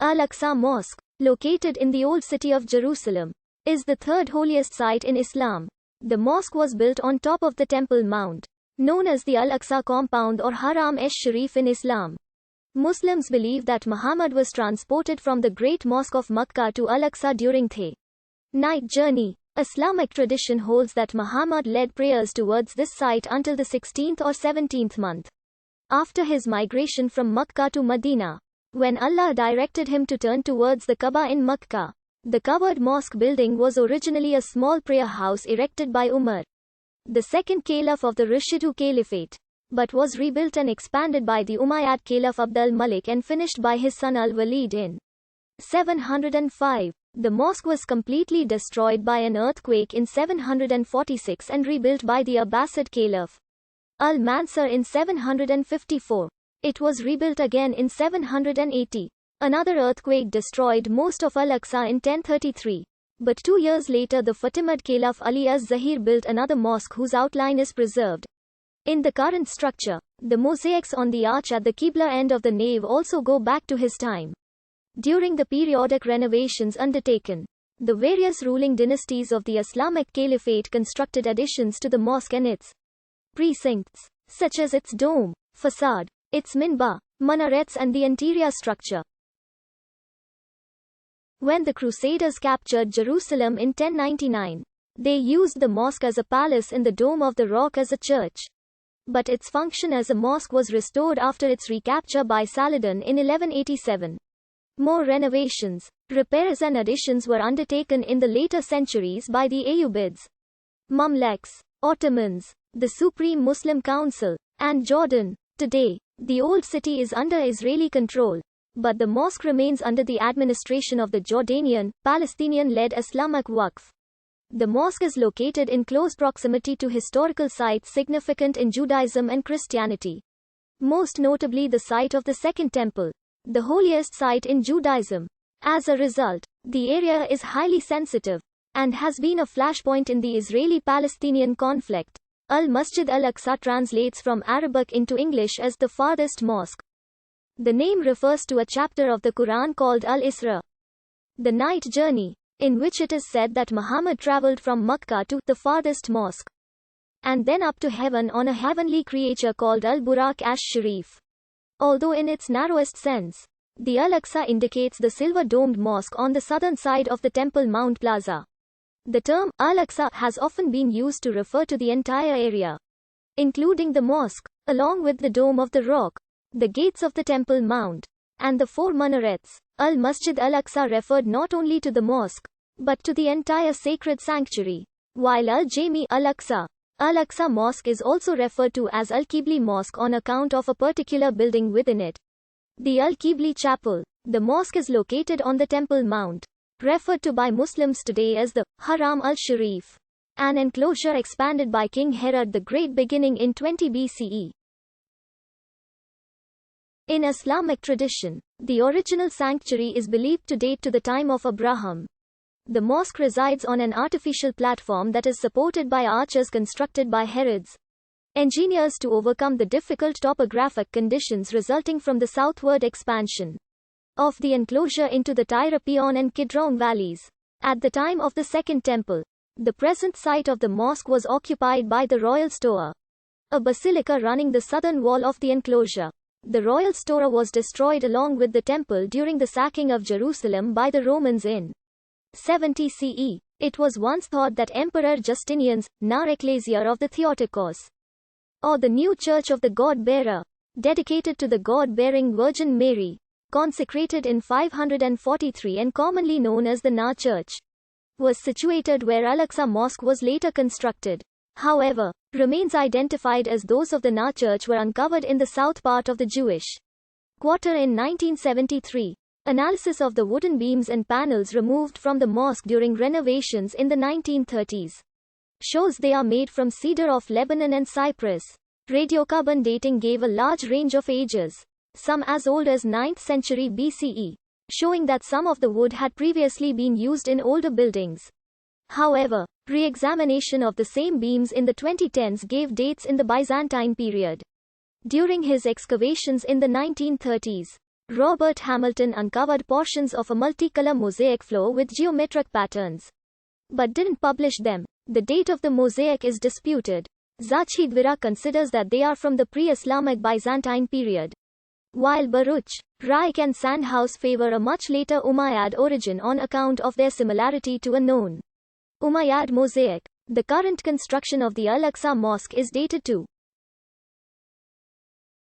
Al-Aqsa Mosque, located in the Old City of Jerusalem, is the third holiest site in Islam. The mosque was built on top of the Temple Mount, known as the Al-Aqsa compound or Haram-esh-Sharif in Islam. Muslims believe that Muhammad was transported from the Great Mosque of Makkah to Al-Aqsa during the night journey. Islamic tradition holds that Muhammad led prayers towards this site until the 16th or 17th month after his migration from Makkah to Medina, when Allah directed him to turn towards the Kaaba in Makkah. The covered mosque building was originally a small prayer house erected by Umar, the second caliph of the Rashidun Caliphate, but was rebuilt and expanded by the Umayyad Caliph Abd al-Malik and finished by his son al-Walid in 705. The mosque was completely destroyed by an earthquake in 746 and rebuilt by the Abbasid Caliph al-Mansur in 754. It was rebuilt again in 780. Another earthquake destroyed most of Al-Aqsa in 1033. But 2 years later the Fatimid Caliph Ali az-Zahir built another mosque whose outline is preserved in the current structure. The mosaics on the arch at the Qibla end of the nave also go back to his time. During the periodic renovations undertaken, the various ruling dynasties of the Islamic Caliphate constructed additions to the mosque and its precincts, such as its dome, facade, its minbar, minarets and the interior structure. When the Crusaders captured Jerusalem in 1099, they used the mosque as a palace and the Dome of the Rock as a church. But its function as a mosque was restored after its recapture by Saladin in 1187. More renovations, repairs and additions were undertaken in the later centuries by the Ayyubids, Mamluks, Ottomans, the Supreme Muslim Council, and Jordan. Today, the old city is under Israeli control, but the mosque remains under the administration of the Jordanian, Palestinian-led Islamic Waqf. The mosque is located in close proximity to historical sites significant in Judaism and Christianity. Most notably the site of the Second Temple, the holiest site in Judaism. As a result, the area is highly sensitive, and has been a flashpoint in the Israeli-Palestinian conflict. Al-Masjid al-Aqsa translates from Arabic into English as the farthest mosque. The name refers to a chapter of the Quran called Al-Isra, the night journey, in which it is said that Muhammad traveled from Makkah to the farthest mosque, and then up to heaven on a heavenly creature called Al-Buraq ash-Sharif. Although in its narrowest sense, the Al-Aqsa indicates the silver-domed mosque on the southern side of the Temple Mount Plaza. The term Al-Aqsa has often been used to refer to the entire area, including the mosque, along with the Dome of the Rock, the gates of the Temple Mount, and the 4 minarets. Al-Masjid al-Aqsa referred not only to the mosque, but to the entire sacred sanctuary, while Al-Jami al-Aqsa, Al-Aqsa Mosque is also referred to as Al-Qibli Mosque on account of a particular building within it, the Al-Qibli Chapel. The mosque is located on the Temple Mount, referred to by Muslims today as the Haram al-Sharif, an enclosure expanded by King Herod the Great beginning in 20 BCE. In Islamic tradition, the original sanctuary is believed to date to the time of Abraham. The mosque resides on an artificial platform that is supported by arches constructed by Herod's engineers to overcome the difficult topographic conditions resulting from the southward expansion of the enclosure into the Tyropeon and Kidron valleys. At the time of the Second Temple, the present site of the mosque was occupied by the Royal Stoa, a basilica running the southern wall of the enclosure. The Royal Stoa was destroyed along with the temple during the sacking of Jerusalem by the Romans in 70 CE. It was once thought that Emperor Justinian's, now Ecclesia of the Theotokos, or the new Church of the God-bearer, dedicated to the God-bearing Virgin Mary, consecrated in 543 and commonly known as the Na Church, was situated where Al-Aqsa Mosque was later constructed. However, remains identified as those of the Na Church were uncovered in the south part of the Jewish quarter in 1973. Analysis of the wooden beams and panels removed from the mosque during renovations in the 1930s shows they are made from cedar of Lebanon and Cyprus. Radiocarbon dating gave a large range of ages, some as old as 9th century BCE, showing that some of the wood had previously been used in older buildings. However, re-examination of the same beams in the 2010s gave dates in the Byzantine period. During his excavations in the 1930s, Robert Hamilton uncovered portions of a multicolor mosaic floor with geometric patterns, but didn't publish them. The date of the mosaic is disputed. Zachidwira considers that they are from the pre-Islamic Byzantine period, while Baruch, Raik and Sandhouse favor a much later Umayyad origin on account of their similarity to a known Umayyad mosaic. The current construction of the Al-Aqsa Mosque is dated to